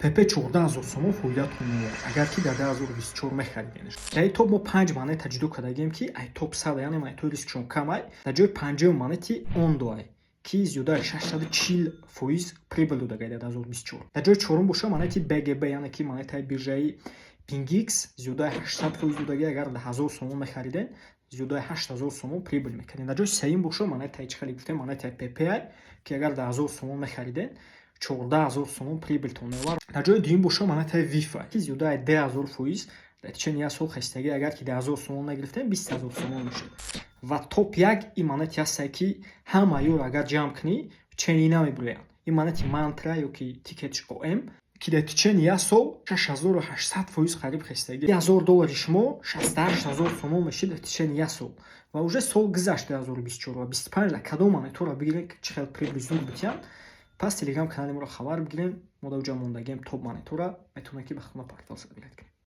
ПП 14,000 сомон фоидаатон меёрад, агар ки дар 2024 мехариденаш. Дар топ мо 5 монета ҷудо кардагем ки ай топ 100 яъне монетаи рискшон камай. Дар ҷои 5 монети Ondo ки зиёдаи 640% прибил додагай дар 2024. Дар ҷои 4 боша монети BGB яъне ки монетаи биржаи PingX зиёдаи 800% додагай, агар дар 1000 сомон мехариден зиёдаи 8000 сомон прибил мекардем. Дар ҷои 3 боша монетаи чӣ хеле гуфтем монетаи PPI ки агар дар 1000 сомон мехариден 14000 сомон прибилтон меовард. Дар ҷои дуюм боша монетаи Vifa ки зиёдаи 10000% дар течени як сол хастагӣ, агар ки дар 1000 сомон мегирифтем 20000 сомон мешад. Ва топ 1 ин монети ҳастае ки ҳама юр агар ҷамъ кунӣ ченина мебурянд. Ин монети Mantra ё ки тикетш OM ки дар течени як сол 6800% қариб хастагӣ. $1000 шумо 68000 сомон мешид дар течени як сол. Ва уже сол гузашт 2024 ва 25 дар кадом монетаро бигиред ки чӣ хел прибили зуд битиянд. Пас телеграм канали моро хабар бигирен. Мо дар ҷо мондагем топ монетора метавонед ки ба худма партнер сабиред.